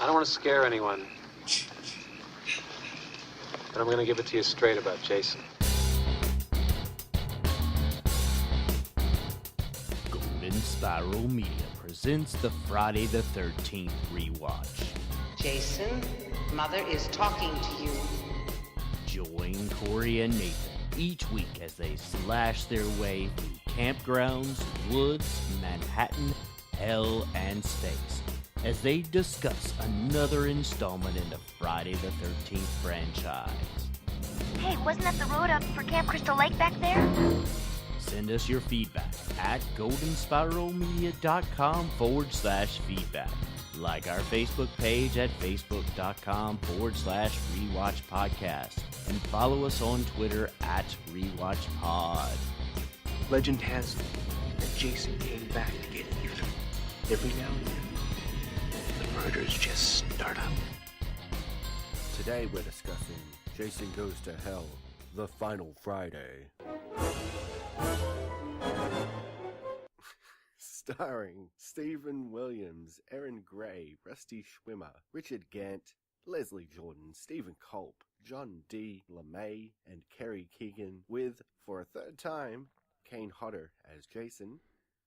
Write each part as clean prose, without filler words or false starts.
I don't want to scare anyone, but I'm going to give it to you straight about Jason. Golden Spiral Media presents the Friday the 13th rewatch. Jason, Mother is talking to you. Join Corey and Nathan each week as they slash their way through campgrounds, woods, Manhattan, hell, and space as they discuss another installment in the Friday the 13th franchise. Hey, wasn't that the road up for Camp Crystal Lake back there? Send us your feedback at goldenspiralmedia.com/feedback. Like our Facebook page at facebook.com/rewatch podcast. And follow us on Twitter at rewatchpod. Legend has it that Jason came back to get even. Every now and then, the murders just start up. Today we're discussing Jason Goes to Hell, the final Friday. Starring Stephen Williams, Erin Gray, Rusty Schwimmer, Richard Gant, Leslie Jordan, Stephen Culp, John D. LeMay, and Carrie Keagan, with, for a third time, Kane Hodder as Jason,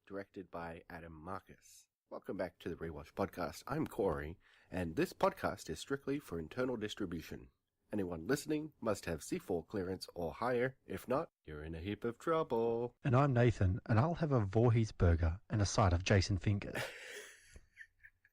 directed by Adam Marcus. Welcome back to the Rewatch Podcast. I'm Corey, and this podcast is strictly for internal distribution. Anyone listening must have C4 clearance or higher. If not, you're in a heap of trouble. And I'm Nathan, and I'll have a Voorhees burger and a side of Jason fingers.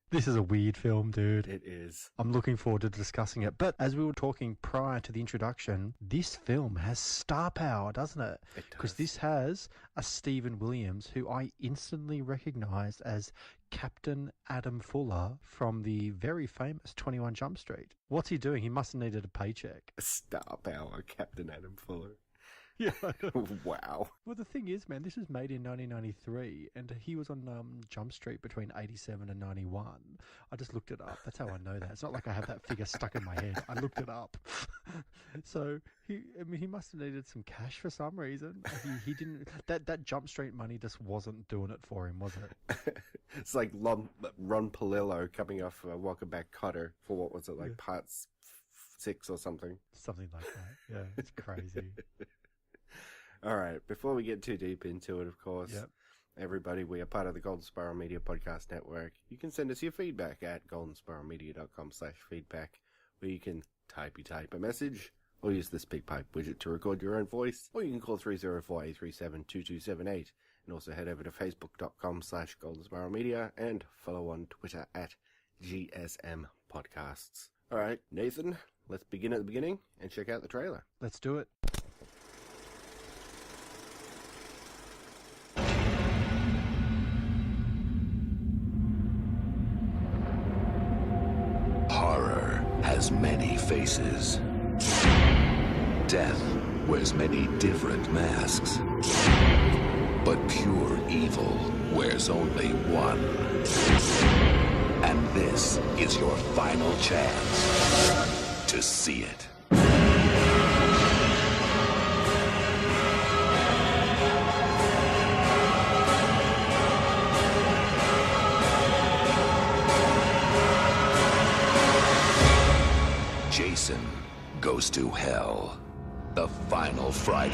This is a weird film, dude. It is. I'm looking forward to discussing it. But as we were talking prior to the introduction, this film has star power, doesn't it? It does. Because this has a Stephen Williams who I instantly recognized as Captain Adam Fuller from the very famous 21 Jump Street. What's he doing? He must have needed a paycheck. Star power, Captain Adam Fuller. Yeah. Wow. Well, the thing is, man, this was made in 1993, and he was on Jump Street between 87 and 91. I just looked it up. That's how I know that. It's not like I have that figure stuck in my head. I looked it up. So he must have needed some cash for some reason. He didn't. That Jump Street money just wasn't doing it for him, was it? It's like Ron Palillo coming off Welcome Back Kotter for what was it, like parts 6 or something? Something like that. Yeah, it's crazy. All right, before we get too deep into it, of course, Yep. Everybody, we are part of the Golden Spiral Media Podcast Network. You can send us your feedback at goldenspiralmedia.com/feedback, where you can type a message, or use the SpeakPipe widget to record your own voice, or you can call 304-837-2278, and also head over to facebook.com/goldenspiralmedia, and follow on Twitter at GSM Podcasts. All right, Nathan, let's begin at the beginning and check out the trailer. Let's do it. Horror has many faces. Death wears many different masks. But pure evil wears only one. And this is your final chance to see it. Jason Goes to Hell, the final Friday.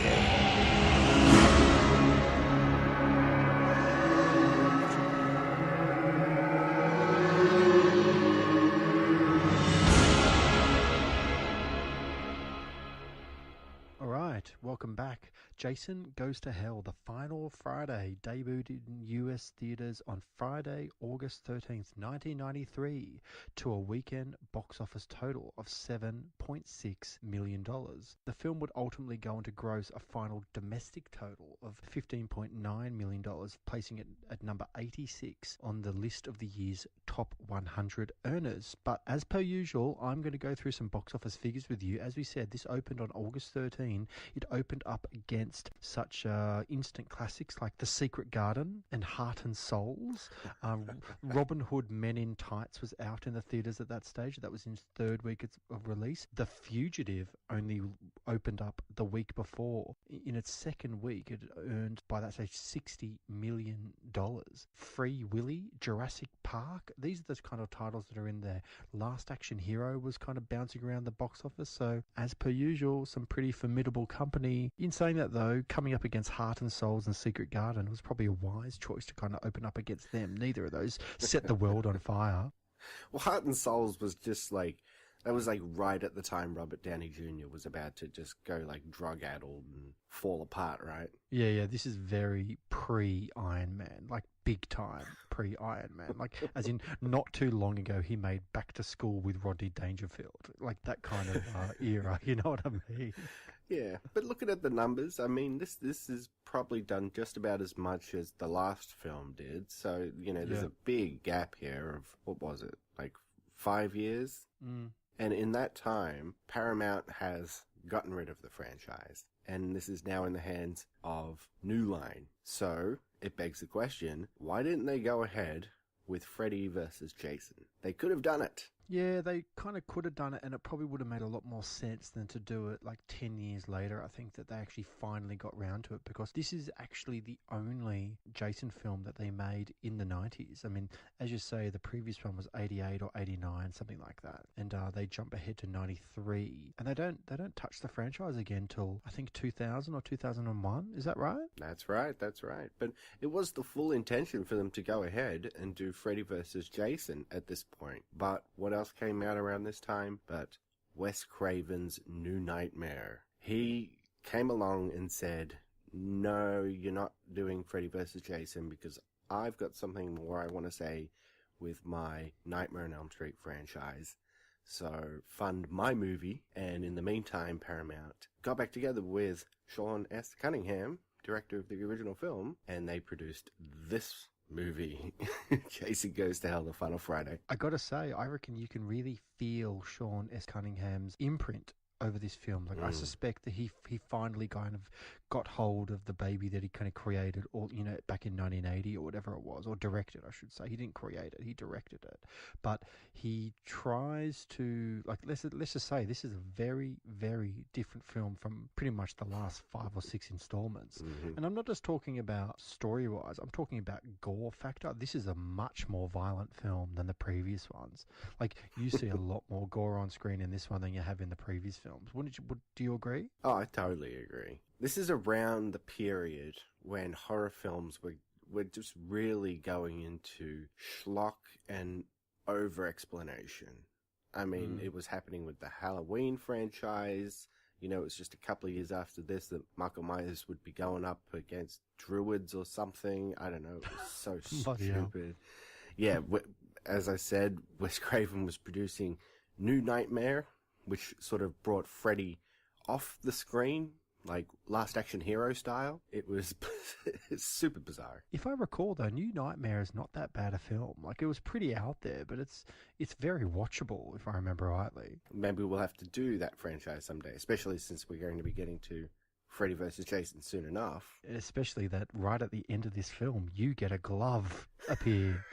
All right, welcome back. Jason Goes to Hell, the final Friday, debuted in US theaters on Friday, August 13th, 1993, to a weekend box office total of $7.6 million. The film would ultimately go on to gross a final domestic total of $15.9 million, placing it at number 86 on the list of the year's top 100 earners. But as per usual, I'm going to go through some box office figures with you. As we said, this opened on August 13. It opened up against such instant classics like The Secret Garden and Heart and Souls. Robin Hood Men in Tights was out in the theatres at that stage. That was in its third week of release. The Fugitive only opened up the week before. In its second week, it earned, by that stage, $60 million. Free Willy, Jurassic Park, these are the kind of titles that are in there. Last Action Hero was kind of bouncing around the box office, so as per usual, some pretty formidable company. In saying that though, coming up against Heart and Souls and Secret Garden was probably a wise choice to kind of open up against them. Neither of those set the world on fire. Well, Heart and Souls was just like, that was like right at the time Robert Downey Jr. was about to just go like drug-addled and fall apart, right? Yeah, this is very pre-Iron Man, like big time pre-Iron Man. Like, as in, not too long ago, he made Back to School with Rodney Dangerfield. Like that kind of era, you know what I mean? Yeah, but looking at the numbers, I mean, this is probably done just about as much as the last film did. So, you know, there's a big gap here of, what was it, like 5 years? Mm. And in that time, Paramount has gotten rid of the franchise. And this is now in the hands of New Line. So it begs the question, why didn't they go ahead with Freddy versus Jason? They could have done it. Yeah, they kind of could have done it, and it probably would have made a lot more sense than to do it like 10 years later. I think that they actually finally got round to it, because this is actually the only Jason film that they made in the 90s. I mean, as you say, the previous one was 88 or 89, something like that. And they jump ahead to 93. And they don't touch the franchise again till, I think, 2000 or 2001. Is that right? That's right. But it was the full intention for them to go ahead and do Freddy versus Jason at this point. But what else came out around this time but Wes Craven's New Nightmare? He came along and said, no, you're not doing Freddy vs. Jason because I've got something more I want to say with my Nightmare on Elm Street franchise. So fund my movie. And in the meantime, Paramount got back together with Sean S. Cunningham, director of the original film, and they produced this movie, Jason Goes to Hell, The Final Friday. I gotta say, I reckon you can really feel Sean S. Cunningham's imprint over this film. Like, I suspect that he finally kind of got hold of the baby that he kind of created, or, you know, back in 1980 or whatever it was, or directed, I should say. He didn't create it, he directed it. But he tries to, like, let's just say this is a very, very different film from pretty much the last 5 or 6 installments. Mm-hmm. And I'm not just talking about story-wise, I'm talking about gore factor. This is a much more violent film than the previous ones. Like, you see a lot more gore on screen in this one than you have in the previous films. Do you agree? Oh, I totally agree. This is around the period when horror films were just really going into schlock and over-explanation. I mean, it was happening with the Halloween franchise. You know, it was just a couple of years after this that Michael Myers would be going up against druids or something. I don't know. It was so stupid. Yeah, as I said, Wes Craven was producing New Nightmare, which sort of brought Freddy off the screen, like Last Action Hero style. It was super bizarre. If I recall, though, New Nightmare is not that bad a film. Like, it was pretty out there, but it's very watchable, if I remember rightly. Maybe we'll have to do that franchise someday, especially since we're going to be getting to Freddy vs. Jason soon enough. Especially that right at the end of this film, you get a glove appear.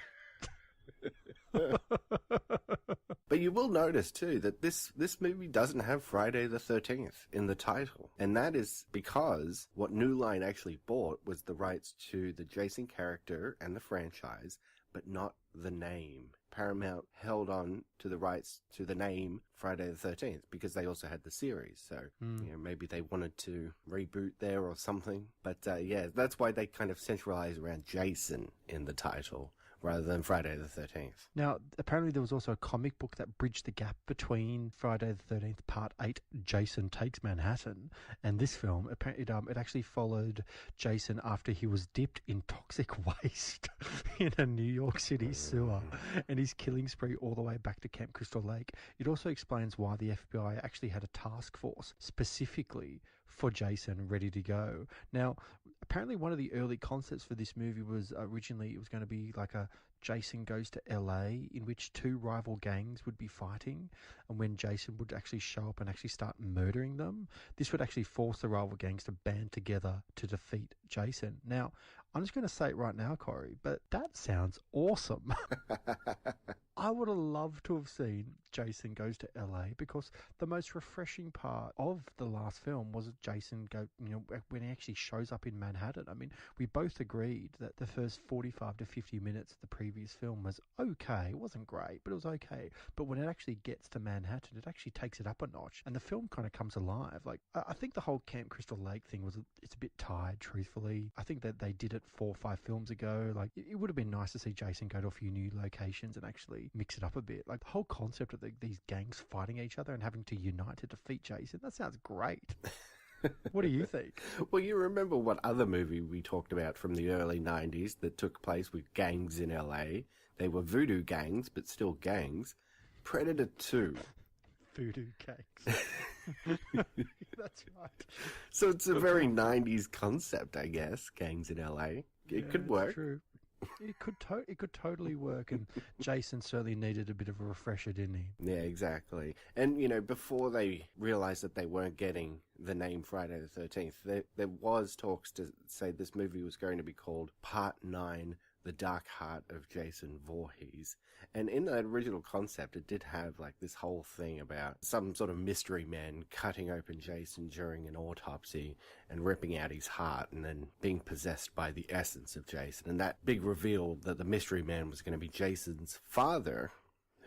But you will notice too that this movie doesn't have Friday the 13th in the title. And that is because what New Line actually bought was the rights to the Jason character and the franchise, but not the name. Paramount held on to the rights to the name Friday the 13th because they also had the series. So, you know, maybe they wanted to reboot there or something. But yeah, that's why they kind of centralize around Jason in the title, rather than Friday the 13th. Now, apparently there was also a comic book that bridged the gap between Friday the 13th Part 8, Jason Takes Manhattan, and this film. It actually followed Jason after he was dipped in toxic waste in a New York City sewer, and his killing spree all the way back to Camp Crystal Lake. It also explains why the FBI actually had a task force specifically for Jason ready to go. Now, apparently one of the early concepts for this movie was originally it was going to be like a Jason Goes to LA, in which two rival gangs would be fighting, and when Jason would actually show up and actually start murdering them, this would actually force the rival gangs to band together to defeat Jason. Now, I'm just going to say it right now, Corey, but that sounds awesome. I would have loved to have seen Jason Goes to LA, because the most refreshing part of the last film was Jason when he actually shows up in Manhattan. I mean, we both agreed that the first 45 to 50 minutes of the previous film was okay. It wasn't great, but it was okay. But when it actually gets to Manhattan, it actually takes it up a notch, and the film kind of comes alive. Like, I think the whole Camp Crystal Lake thing it's a bit tired, truthfully. I think that they did it 4 or 5 films ago. Like, it would have been nice to see Jason go to a few new locations and actually mix it up a bit. Like, the whole concept of these gangs fighting each other and having to unite to defeat Jason, that sounds great. What do you think? Well, you remember what other movie we talked about from the early 90s that took place with gangs in LA? They were voodoo gangs, but still gangs. Predator 2. Voodoo gangs. That's right. So it's a very 90s concept, I guess, gangs in LA. It could work. True. It could totally work, and Jason certainly needed a bit of a refresher, didn't he? Yeah, exactly. And, before they realized that they weren't getting the name Friday the 13th, there was talks to say this movie was going to be called Part 9, The Dark Heart of Jason Voorhees. And in that original concept, it did have like this whole thing about some sort of mystery man cutting open Jason during an autopsy and ripping out his heart and then being possessed by the essence of Jason. And that big reveal that the mystery man was going to be Jason's father,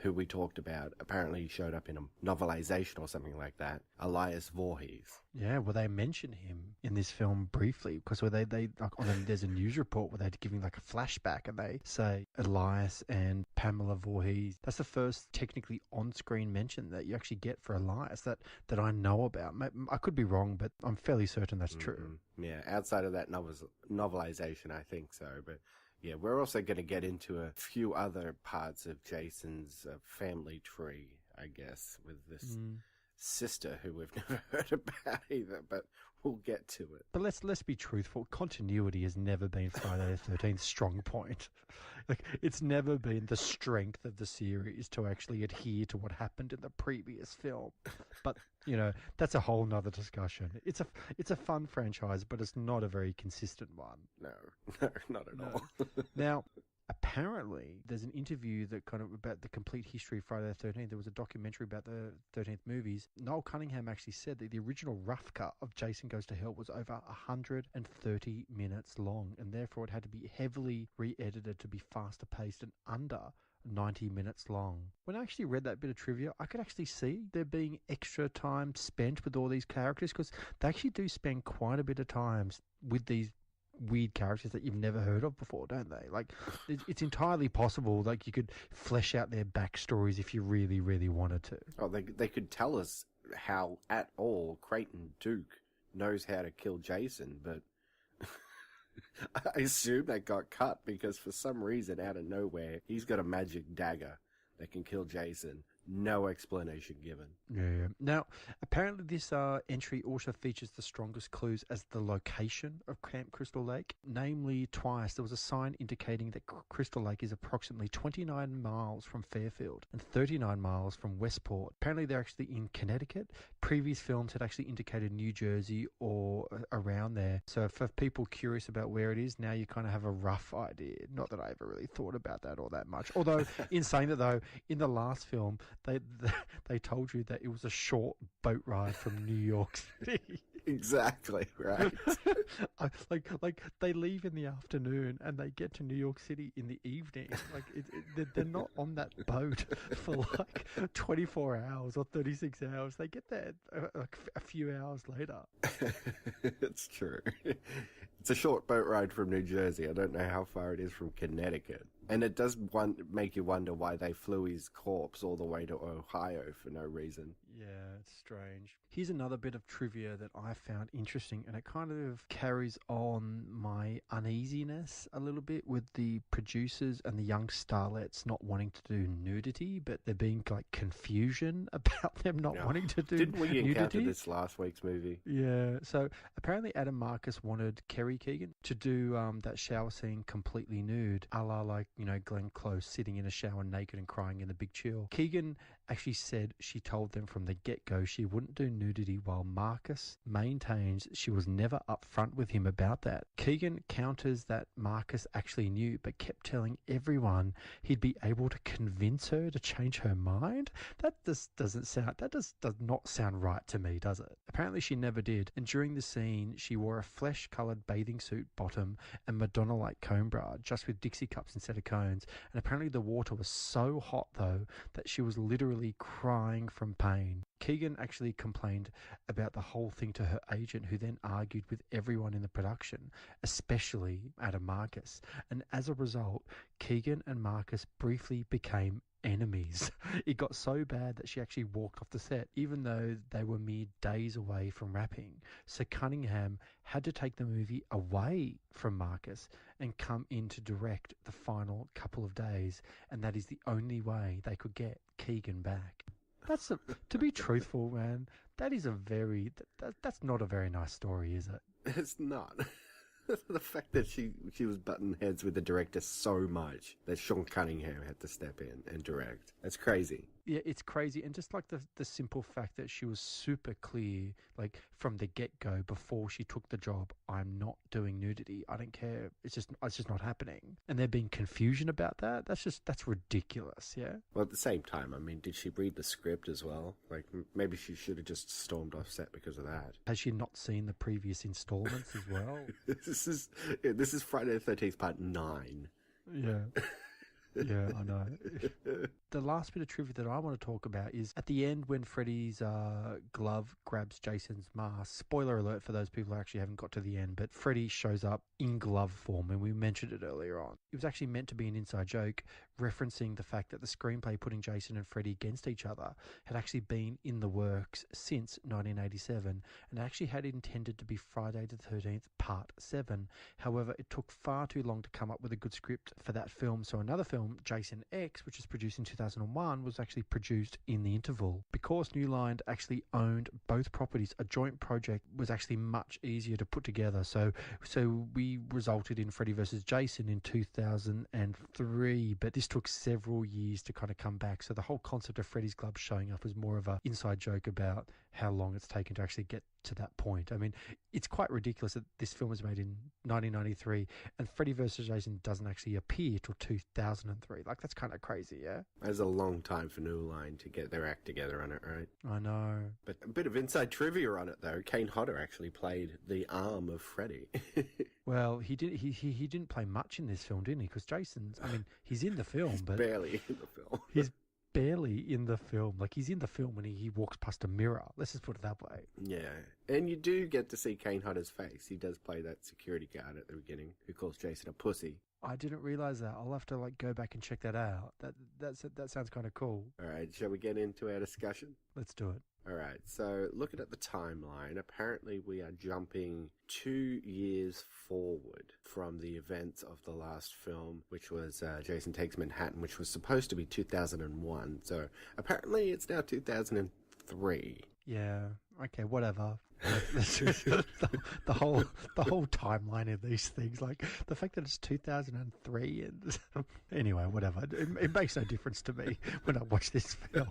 who we talked about, apparently showed up in a novelization or something like that, Elias Voorhees. Yeah, well, they mention him in this film briefly, because there's a news report where they're giving like a flashback, and they say Elias and Pamela Voorhees. That's the first technically on-screen mention that you actually get for Elias that I know about. I could be wrong, but I'm fairly certain that's true. Yeah, outside of that novelization, I think so, but... yeah, we're also going to get into a few other parts of Jason's family tree, I guess, with this sister who we've never heard about either, but we'll get to it. But let's be truthful. Continuity has never been Friday the 13th's strong point. Like, it's never been the strength of the series to actually adhere to what happened in the previous film. But, that's a whole nother discussion. It's a fun franchise, but it's not a very consistent one. No, not at all. Now, apparently, there's an interview that kind of about the complete history of Friday the 13th. There was a documentary about the 13th movies. Noel Cunningham actually said that the original rough cut of Jason Goes to Hell was over 130 minutes long, and therefore it had to be heavily re-edited to be faster paced and under 90 minutes long. When I actually read that bit of trivia, I could actually see there being extra time spent with all these characters, because they actually do spend quite a bit of time with these weird characters that you've never heard of before, don't they? Like, it's entirely possible, like, you could flesh out their backstories if you really, really wanted to. Oh, they could tell us how at all Creighton Duke knows how to kill Jason, but I assume that got cut because for some reason out of nowhere, he's got a magic dagger that can kill Jason. No explanation given. Yeah. Now, apparently this entry also features the strongest clues as the location of Camp Crystal Lake. Namely, twice there was a sign indicating that Crystal Lake is approximately 29 miles from Fairfield and 39 miles from Westport. Apparently they're actually in Connecticut. Previous films had actually indicated New Jersey or around there. So for people curious about where it is, now you kind of have a rough idea. Not that I ever really thought about that all that much. Although, in saying that though, in the last film, they told you that it was a short boat ride from New York City. Exactly, right. like they leave in the afternoon and they get to New York City in the evening. Like they're not on that boat for like 24 hours or 36 hours. They get there a few hours later. It's true. It's a short boat ride from New Jersey. I don't know how far it is from Connecticut. And it does make you wonder why they flew his corpse all the way to Ohio for no reason. Yeah, it's strange. Here's another bit of trivia that I found interesting, and it kind of carries on my uneasiness a little bit with the producers and the young starlets not wanting to do nudity, but there being like confusion about them not wanting to do Didn't we nudity. encounter this last week's movie? Yeah, so apparently Adam Marcus wanted Carrie Keagan to do that shower scene completely nude, a la like, Glenn Close sitting in a shower naked and crying in The Big Chill. Keagan actually said she told them from the get-go she wouldn't do nudity, while Marcus maintains she was never upfront with him about that. Keagan counters that Marcus actually knew, but kept telling everyone he'd be able to convince her to change her mind. That just does not sound right to me, does it? Apparently she never did, and during the scene she wore a flesh-coloured bathing suit bottom and Madonna-like cone bra, just with Dixie cups instead of cones, and apparently the water was so hot though that she was literally crying from pain. Keagan actually complained about the whole thing to her agent, who then argued with everyone in the production, especially Adam Marcus. And as a result, Keagan and Marcus briefly became enemies. It got so bad that she actually walked off the set, even though they were mere days away from wrapping. So Cunningham had to take the movie away from Marcus and come in to direct the final couple of days, and that is the only way they could get Keagan back. To be truthful, man, that is that's not a very nice story, is it? It's not. The fact that she was butting heads with the director so much that Sean Cunningham had to step in and direct. That's crazy. Yeah, it's crazy. And just like the simple fact that she was super clear, like from the get-go, before she took the job, I'm not doing nudity. I don't care. It's just not happening. And there being confusion about that, that's ridiculous, yeah? Well, at the same time, I mean, did she read the script as well? Like, maybe she should have just stormed off set because of that. Has she not seen the previous installments as well? This is Friday the 13th, part 9. Yeah. Yeah, I know. The last bit of trivia that I want to talk about is at the end when Freddy's glove grabs Jason's mask. Spoiler alert for those people who actually haven't got to the end, but Freddy shows up in glove form, and we mentioned it earlier on. It was actually meant to be an inside joke, referencing the fact that the screenplay putting Jason and Freddy against each other had actually been in the works since 1987, and actually had intended to be Friday the 13th, Part 7. However, it took far too long to come up with a good script for that film, so another film, Jason X, which was produced in 2001, was actually produced in the interval. Because New Line actually owned both properties, a joint project was actually much easier to put together. So we resulted in Freddy vs. Jason in 2003, but this took several years to kind of come back. So the whole concept of Freddy's glove showing up was more of an inside joke about how long it's taken to actually get to that point. I mean, it's quite ridiculous that this film was made in 1993 and Freddy vs. Jason doesn't actually appear till 2003. Like, that's kind of crazy, yeah? That's a long time for New Line to get their act together on it, right? I know. But a bit of inside trivia on it, though. Kane Hodder actually played the arm of Freddy. Well, he didn't play much in this film, didn't he? Because Jason's, I mean, he's in the film, He's but barely in the film. He's barely in the film. Like, he's in the film when he walks past a mirror. Let's just put it that way. Yeah. And you do get to see Kane Hodder's face. He does play that security guard at the beginning who calls Jason a pussy. I didn't realize that. I'll have to go back and check that out. That sounds kind of cool. All right, shall we get into our discussion? Let's do it. All right, so looking at the timeline, apparently we are jumping 2 years forward from the events of the last film, which was Jason Takes Manhattan, which was supposed to be 2001. So apparently it's now 2003. Yeah. Okay. Whatever. the whole timeline of these things, like the fact that it's 2003, and anyway, whatever. It makes no difference to me when I watch this film.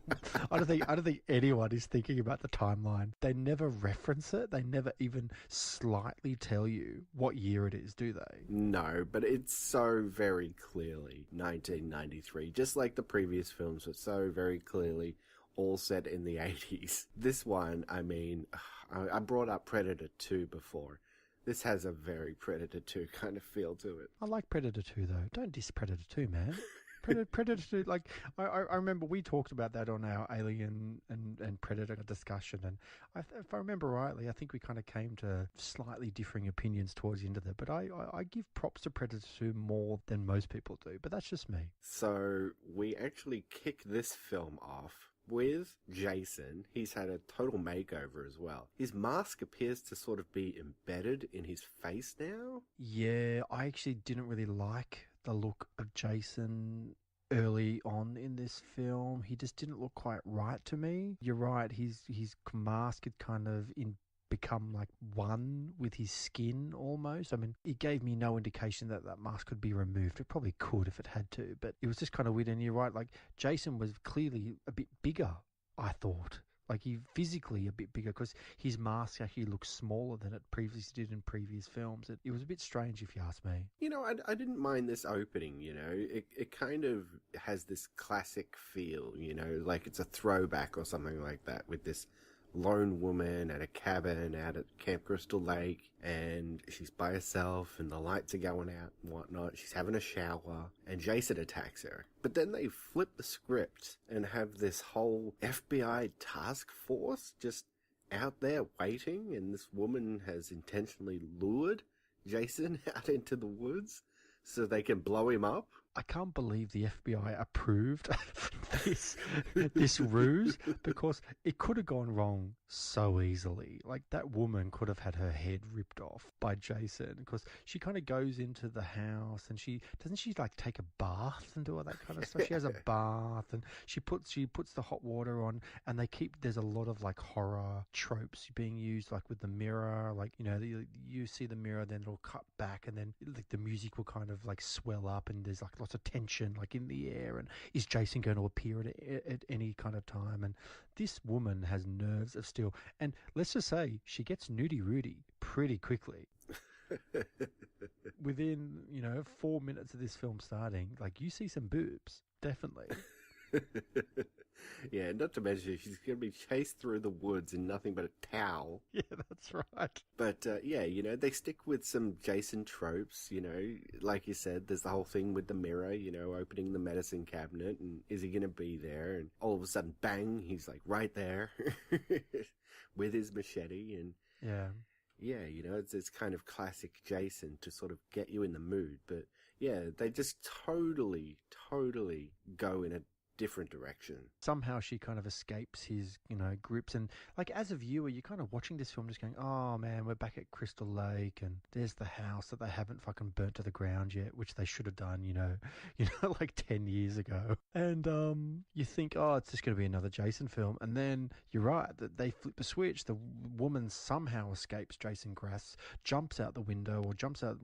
I don't think anyone is thinking about the timeline. They never reference it. They never even slightly tell you what year it is, do they? No, but it's so very clearly 1993, just like the previous films were so very clearly all set in the 80s. This one, I mean, I brought up Predator 2 before. This has a very Predator 2 kind of feel to it. I like Predator 2 though. Don't diss Predator 2, man. Predator 2, like, I remember we talked about that on our Alien and Predator discussion, and if I remember rightly, I think we kind of came to slightly differing opinions towards the end of it, but I give props to Predator 2 more than most people do, but that's just me. So we actually kick this film off with Jason, he's had a total makeover as well. His mask appears to sort of be embedded in his face now. Yeah, I actually didn't really like the look of Jason early on in this film. He just didn't look quite right to me. You're right, his mask had kind of become like one with his skin almost. I mean, it gave me no indication that that mask could be removed. It probably could if it had to, but it was just kind of weird. And you're right, like Jason was clearly a bit bigger, I thought. Like he physically a bit bigger because his mask actually looks smaller than it previously did in previous films. It was a bit strange if you ask me. You know, I didn't mind this opening, you know. It kind of has this classic feel, you know, like it's a throwback or something like that with this lone woman at a cabin out at Camp Crystal Lake, and she's by herself and the lights are going out and whatnot. She's having a shower and Jason attacks her. But then they flip the script and have this whole FBI task force just out there waiting, and this woman has intentionally lured Jason out into the woods so they can blow him up. I can't believe the FBI approved this ruse, because it could have gone wrong so easily. Like that woman could have had her head ripped off by Jason, because she kind of goes into the house and she like take a bath and do all that kind of stuff. She has a bath and she puts the hot water on, and there's a lot of like horror tropes being used, like with the mirror, like, you know, you see the mirror, then it'll cut back and then like the music will kind of like swell up and there's like lots of tension like in the air, and is Jason going to appear at any kind of time? And this woman has nerves of steel, and let's just say she gets nudie Rudy pretty quickly. Within 4 minutes of this film starting, like you see some boobs, definitely. Yeah, not to mention she's going to be chased through the woods in nothing but a towel. Yeah, that's right. But yeah, you know, they stick with some Jason tropes, you know, like you said, there's the whole thing with the mirror, you know, opening the medicine cabinet, and is he going to be there? And all of a sudden, bang, he's like right there with his machete. And yeah, you know, it's kind of classic Jason to sort of get you in the mood. But yeah, they just totally go in a different direction. Somehow she kind of escapes his, grips, and like as a viewer, you're kind of watching this film just going, oh man, we're back at Crystal Lake, and there's the house that they haven't fucking burnt to the ground yet, which they should have done, like 10 years ago. And you think, oh, it's just going to be another Jason film, and then you're right, that they flip the switch. The woman somehow escapes Jason Grass, jumps out the window or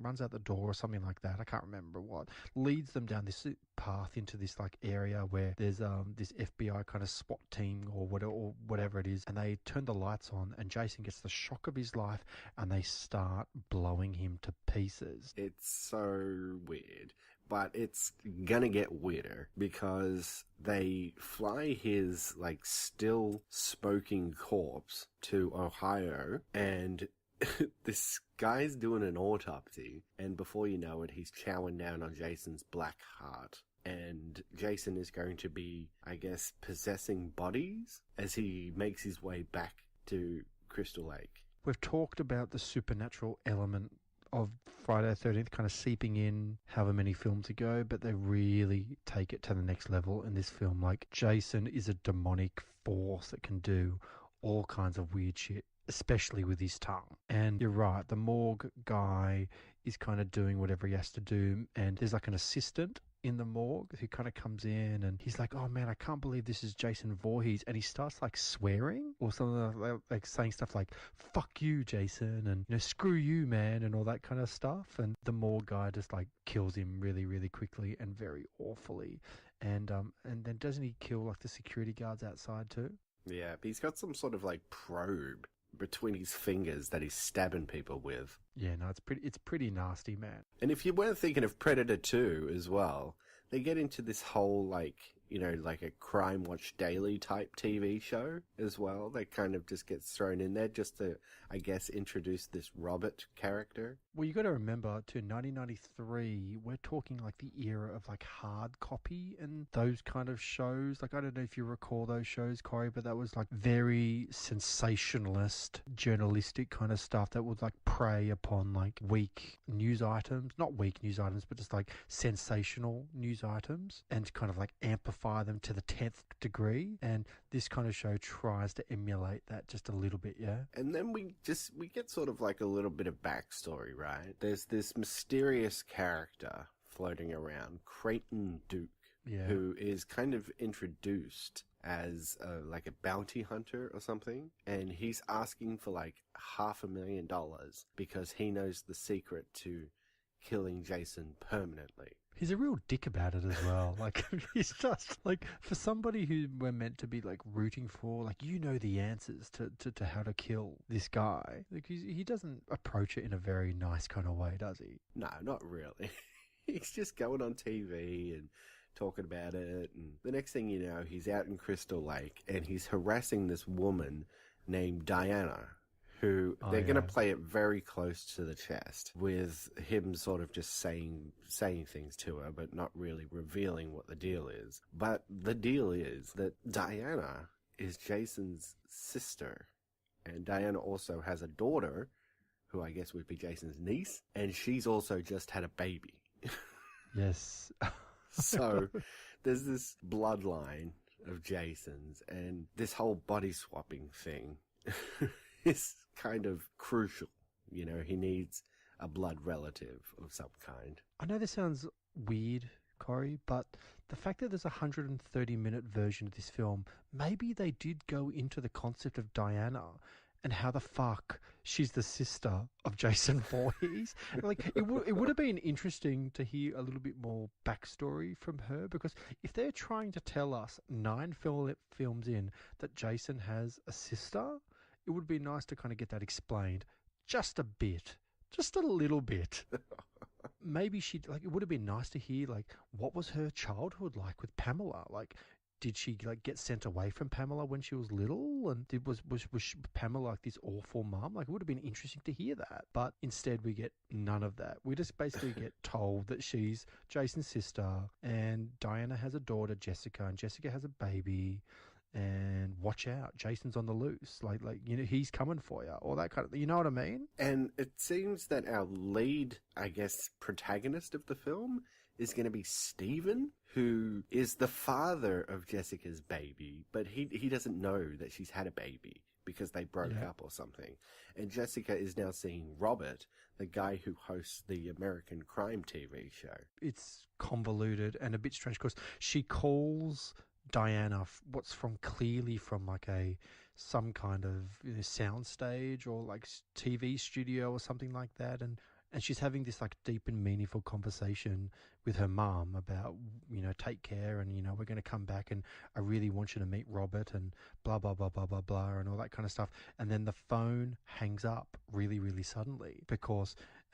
runs out the door or something like that. I can't remember what. Leads them down this path into this like area where there's this FBI kind of SWAT team or whatever it is, and they turn the lights on, and Jason gets the shock of his life, and they start blowing him to pieces. It's so weird, but it's gonna get weirder because they fly his like still smoking corpse to Ohio, and this guy's doing an autopsy, and before you know it, he's chowing down on Jason's black heart. And Jason is going to be, I guess, possessing bodies as he makes his way back to Crystal Lake. We've talked about the supernatural element of Friday the 13th kind of seeping in however many films ago, but they really take it to the next level in this film. Like, Jason is a demonic force that can do all kinds of weird shit, especially with his tongue. And you're right, the morgue guy is kind of doing whatever he has to do, and there's like an assistant in the morgue who kind of comes in, and he's like, oh man, I can't believe this is Jason Voorhees, and he starts like swearing or something, like saying stuff like fuck you, Jason, and screw you, man, and all that kind of stuff. And the morgue guy just like kills him really, really quickly and very awfully. And then doesn't he kill like the security guards outside too? Yeah, but he's got some sort of like probe between his fingers that he's stabbing people with. Yeah, no, it's pretty nasty, man. And if you weren't thinking of Predator 2 as well, they get into this whole like a Crime Watch Daily type TV show as well. That kind of just gets thrown in there just to, I guess, introduce this Robert character. Well, you got to remember, too, 1993, we're talking like the era of like hard copy and those kind of shows. Like, I don't know if you recall those shows, Corey, but that was like very sensationalist, journalistic kind of stuff that would like prey upon like weak news items. Not weak news items, but just like sensational news items, and kind of like amplify glorify them to the 10th degree, and this kind of show tries to emulate that just a little bit, yeah? And then we get sort of like a little bit of backstory, right? There's this mysterious character floating around, Creighton Duke, who is kind of introduced as like a bounty hunter or something, and he's asking for like $500,000 because he knows the secret to killing Jason permanently. He's a real dick about it as well. Like, he's just like, for somebody who we're meant to be like rooting for, like, you know the answers to how to kill this guy. Like, he doesn't approach it in a very nice kind of way, does he? No, not really. He's just going on TV and talking about it, and the next thing you know, he's out in Crystal Lake and he's harassing this woman named Diana, who they're going to play it very close to the chest, with him sort of just saying things to her, but not really revealing what the deal is. But the deal is that Diana is Jason's sister, and Diana also has a daughter, who I guess would be Jason's niece, and she's also just had a baby. Yes. So there's this bloodline of Jason's, and this whole body swapping thing is kind of crucial. You know, he needs a blood relative of some kind. I know this sounds weird, Corey, but the fact that there's a 130-minute version of this film, maybe they did go into the concept of Diana and how the fuck she's the sister of Jason Voorhees. Like, it would have been interesting to hear a little bit more backstory from her, because if they're trying to tell us 9 films in that Jason has a sister, it would be nice to kind of get that explained just a bit, just a little bit. Maybe it would have been nice to hear, like, what was her childhood like with Pamela? Like, did she like get sent away from Pamela when she was little? And was Pamela like this awful mum? Like, it would have been interesting to hear that. But instead we get none of that. We just basically get told that she's Jason's sister, and Diana has a daughter, Jessica, and Jessica has a baby. And watch out, Jason's on the loose. Like, you know, he's coming for you. All that kind of, you know what I mean? And it seems that our lead, I guess, protagonist of the film is going to be Stephen, who is the father of Jessica's baby, but he doesn't know that she's had a baby because they broke up or something. And Jessica is now seeing Robert, the guy who hosts the American crime TV show. It's convoluted and a bit strange because she calls Diana what's clearly from like some kind of, you know, sound stage or like TV studio or something like that, and she's having this like deep and meaningful conversation with her mom about, you know, take care, and, you know, we're going to come back, and I really want you to meet Robert, and blah blah blah blah blah blah, and all that kind of stuff. And then the phone hangs up really, really suddenly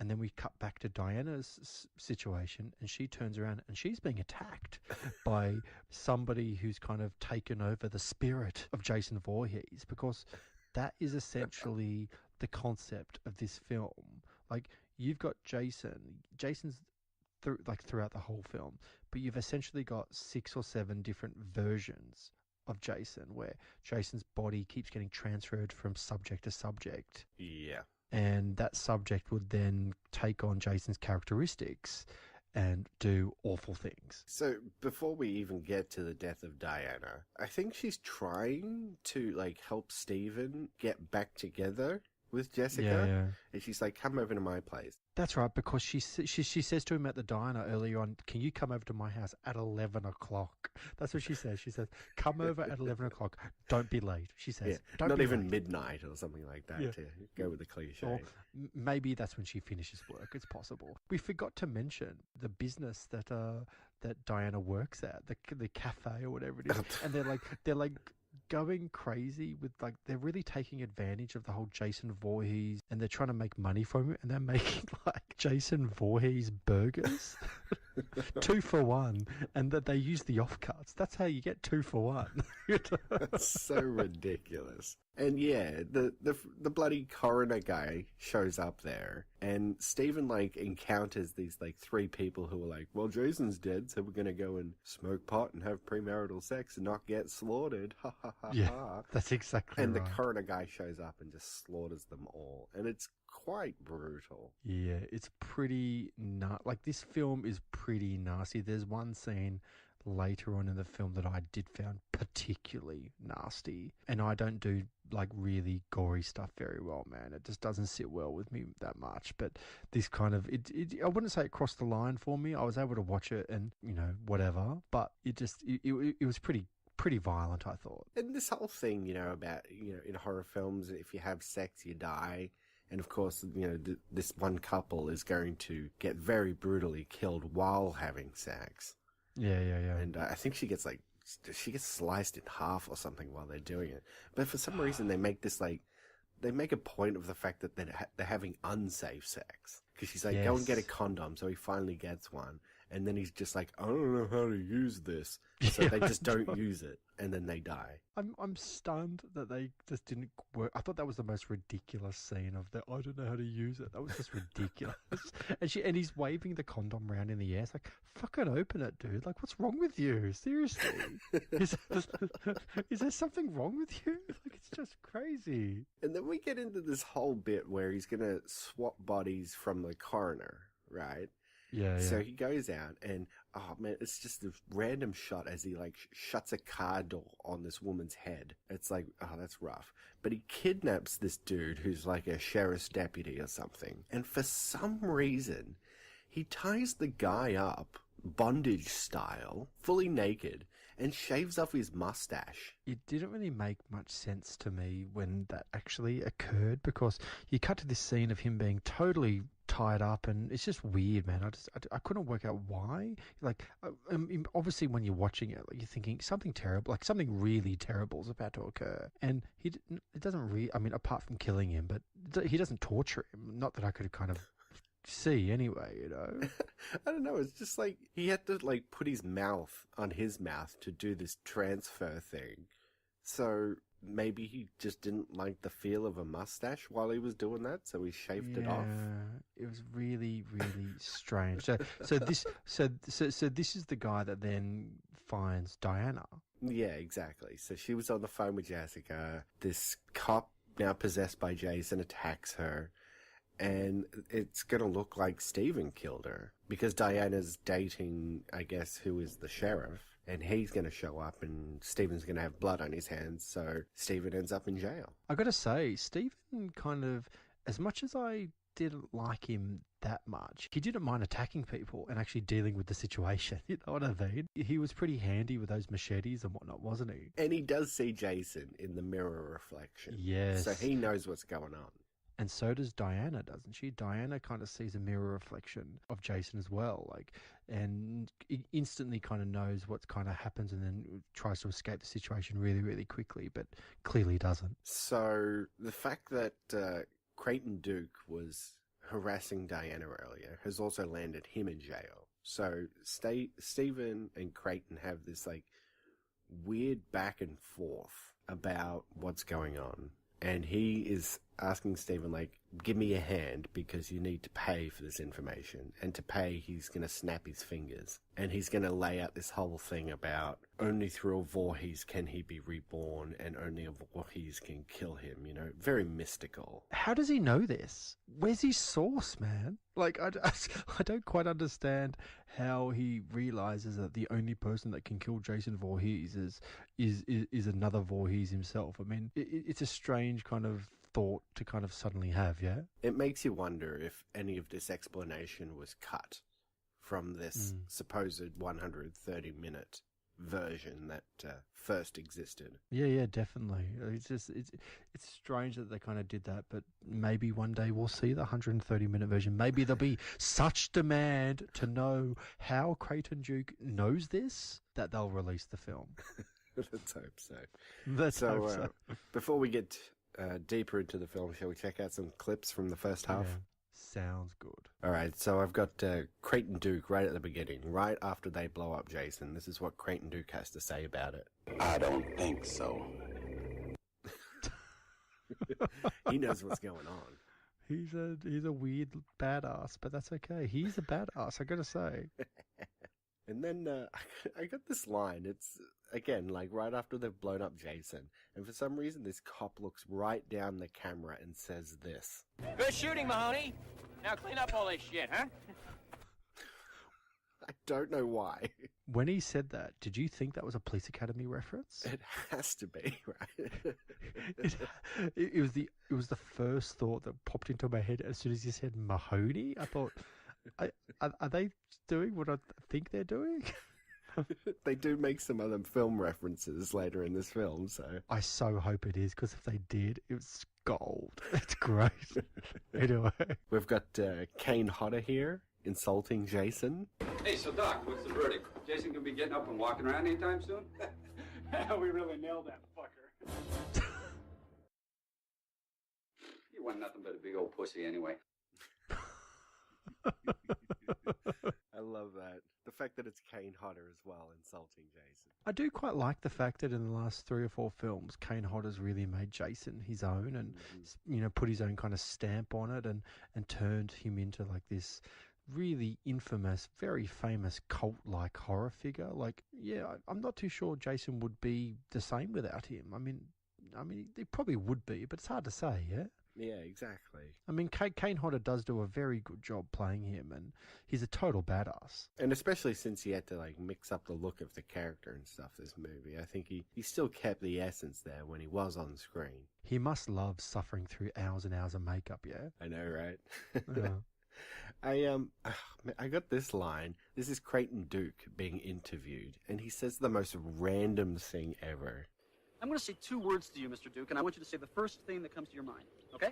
and then we cut back to Diana's situation, and she turns around and she's being attacked by somebody who's kind of taken over the spirit of Jason Voorhees, because that is essentially the concept of this film. Like, you've got Jason's throughout the whole film, but you've essentially got 6 or 7 different versions of Jason, where Jason's body keeps getting transferred from subject to subject. Yeah. And that subject would then take on Jason's characteristics and do awful things. So before we even get to the death of Diana, I think she's trying to like help Stephen get back together with Jessica. Yeah. And she's like, come over to my place. That's right, because she says to him at the diner earlier on, can you come over to my house at 11 o'clock? That's what she says. She says, come over at 11 o'clock. Don't be late, she says. Don't not be even late. midnight or something like that to go with the cliche. Or maybe that's when she finishes work. It's possible. We forgot to mention the business that Diana works at, the cafe or whatever it is. And they're like going crazy with, like, they're really taking advantage of the whole Jason Voorhees, and they're trying to make money from it, and they're making like Jason Voorhees burgers 2 for 1, and that they use the offcuts. That's how you get 2 for 1. That's so ridiculous. And yeah, the bloody coroner guy shows up there, and Stephen like encounters these like 3 people who are like, well, Jason's dead, so we're gonna go and smoke pot and have premarital sex and not get slaughtered. Ha ha ha. Yeah, ha. that's exactly and right. And the coroner guy shows up and just slaughters them all, and it's quite brutal. Yeah, it's pretty like, this film is pretty nasty. There's one scene later on in the film that I did found particularly nasty. And I don't do like really gory stuff very well, man. It just doesn't sit well with me that much. But this kind of I wouldn't say it crossed the line for me. I was able to watch it and, you know, whatever. But it was pretty violent, I thought. And this whole thing, you know, about, you know, in horror films, if you have sex, you die. And of course, you know, this one couple is going to get very brutally killed while having sex. Yeah. And I think she gets sliced in half or something while they're doing it. But for some reason, they make a point of the fact that they're having unsafe sex. Because she's like, go and get a condom. So he finally gets one. And then he's just like, I don't know how to use this. So they just don't use it. And then they die. I'm stunned that they just didn't work. I thought that was the most ridiculous scene of the, I don't know how to use it. That was just ridiculous. and he's waving the condom around in the air. It's like, fucking open it, dude. Like, what's wrong with you? Seriously. Is there something wrong with you? Like, it's just crazy. And then we get into this whole bit where he's going to swap bodies from the coroner, right? Yeah. So he goes out and, oh man, it's just this random shot as he like shuts a car door on this woman's head. It's like, oh, that's rough. But he kidnaps this dude who's like a sheriff's deputy or something. And for some reason, he ties the guy up, bondage style, fully naked, and shaves off his mustache. It didn't really make much sense to me when that actually occurred, because you cut to this scene of him being totally tied up, and it's just weird, man. I couldn't work out why. Like, obviously when you're watching it, like, you're thinking something terrible, like something really terrible is about to occur, and it doesn't really, I mean, apart from killing him, but he doesn't torture him. Not that I could kind of see anyway, you know. I don't know, it's just like he had to like put his mouth on his mouth to do this transfer thing. So maybe he just didn't like the feel of a mustache while he was doing that, so he shaved it off. It was really, really strange. So this is the guy that then finds Diana. Yeah, exactly. So she was on the phone with Jessica. This cop, now possessed by Jason, attacks her. And it's going to look like Stephen killed her, because Diana's dating, I guess, who is the sheriff. And he's going to show up and Stephen's going to have blood on his hands. So Stephen ends up in jail. I got to say, Stephen kind of, as much as I didn't like him that much, he didn't mind attacking people and actually dealing with the situation. You know what I mean? He was pretty handy with those machetes and whatnot, wasn't he? And he does see Jason in the mirror reflection. Yes. So he knows what's going on. And so does Diana, doesn't she? Diana kind of sees a mirror reflection of Jason as well, like, and instantly kind of knows what kind of happens, and then tries to escape the situation really, really quickly, but clearly doesn't. So the fact that Creighton Duke was harassing Diana earlier has also landed him in jail. So Stephen and Creighton have this like weird back and forth about what's going on. And he is asking Stephen, like, give me a hand because you need to pay for this information. And to pay, he's going to snap his fingers. And he's going to lay out this whole thing about only through a Voorhees can he be reborn, and only a Voorhees can kill him, you know? Very mystical. How does he know this? Where's his source, man? Like, I don't quite understand how he realizes that the only person that can kill Jason Voorhees is another Voorhees himself. I mean, it's a strange kind of thought to kind of suddenly have, yeah? It makes you wonder if any of this explanation was cut from this supposed 130-minute version that first existed. Yeah, definitely. It's strange that they kind of did that, but maybe one day we'll see the 130-minute version. Maybe there'll be such demand to know how Creighton Duke knows this that they'll release the film. Let's hope so. Let's hope so. Before we get deeper into the film, shall we check out some clips from the first half? Yeah. Sounds good. All right, so I've got Creighton Duke right at the beginning, right after they blow up Jason. This is what Creighton Duke has to say about it. I don't think so. He knows what's going on. He's a weird badass, but that's okay. He's a badass, I gotta say. And then I got this line. It's, again, like right after they've blown up Jason. And for some reason, this cop looks right down the camera and says this. Good shooting, Mahoney. Now clean up all this shit, huh? I don't know why. When he said that, did you think that was a Police Academy reference? It has to be, right? It was the first thought that popped into my head as soon as you said Mahoney. I thought, are they doing what I think they're doing? They do make some other film references later in this film, so... I so hope it is, because if they did, it's gold. It's great. Anyway. We've got Kane Hodder here, insulting Jason. Hey, so Doc, what's the verdict? Jason gonna be getting up and walking around anytime soon? We really nailed that fucker. You want nothing but a big old pussy anyway. I love that. The fact that it's Kane Hodder as well, insulting Jason. I do quite like the fact that in the last 3 or 4 films, Kane Hodder's really made Jason his own and, put his own kind of stamp on it and turned him into like this really infamous, very famous cult-like horror figure. Like, yeah, I'm not too sure Jason would be the same without him. I mean, he probably would be, but it's hard to say, yeah? Yeah, exactly. I mean, Kane Hodder does do a very good job playing him, and he's a total badass. And especially since he had to, like, mix up the look of the character and stuff this movie, I think he still kept the essence there when he was on screen. He must love suffering through hours and hours of makeup, yeah? I know, right? Yeah. I got this line. This is Creighton Duke being interviewed, and he says the most random thing ever. I'm going to say 2 words to you, Mr. Duke, and I want you to say the first thing that comes to your mind, okay?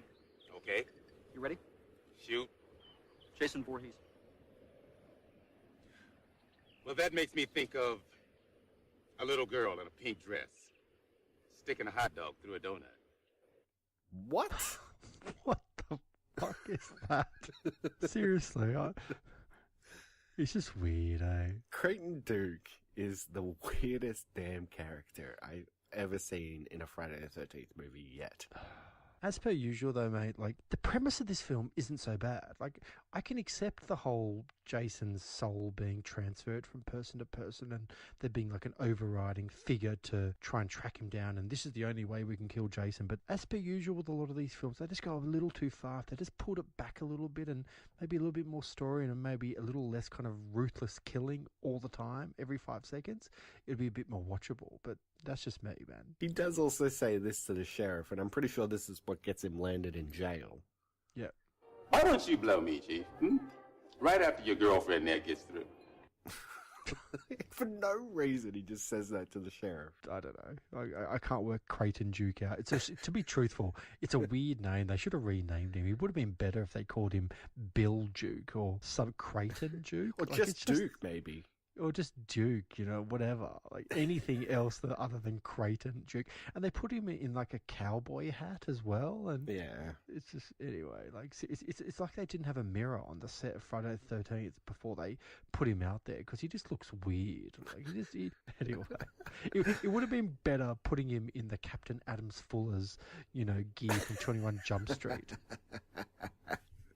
Okay. You ready? Shoot. Jason Voorhees. Well, that makes me think of a little girl in a pink dress sticking a hot dog through a donut. What? What the fuck is that? Seriously, it's just weird, eh? Creighton Duke is the weirdest damn character I've ever seen in a Friday the 13th movie yet. As per usual, though, mate, like, the premise of this film isn't so bad. Like, I can accept the whole Jason's soul being transferred from person to person and there being, like, an overriding figure to try and track him down, and this is the only way we can kill Jason. But as per usual with a lot of these films, they just go a little too far. They just pulled it back a little bit and maybe a little bit more story and maybe a little less kind of ruthless killing all the time, every 5 seconds. It'd be a bit more watchable, but that's just me, man. He does also say this to the sheriff, and I'm pretty sure this is what gets him landed in jail. Yeah. Why don't you blow me, Chief? Right after your girlfriend there gets through. For no reason, he just says that to the sheriff. I don't know. I can't work Creighton Duke out. To be truthful, it's a weird name. They should have renamed him. It would have been better if they called him Bill Duke or some Creighton Duke. Or like, just Duke, maybe. Or just Duke, whatever. Like anything else other than Creighton Duke. And they put him in like a cowboy hat as well. And yeah, it's just, anyway, like it's like they didn't have a mirror on the set of Friday the 13th before they put him out there, because he just looks weird. Like anyway, it would have been better putting him in the Captain Adams Fuller's, gear from 21 Jump Street.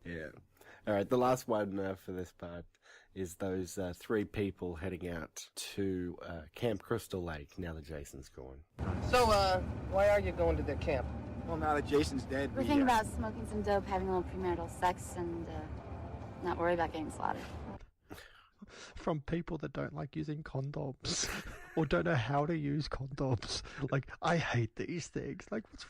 Yeah. All right, the last one for this part is those 3 people heading out to Camp Crystal Lake now that Jason's gone. So, why are you going to the camp? Well, now that Jason's dead, We're thinking about smoking some dope, having a little premarital sex, and not worry about getting slaughtered. From people that don't like using condoms or don't know how to use condoms. Like, I hate these things. Like, what's...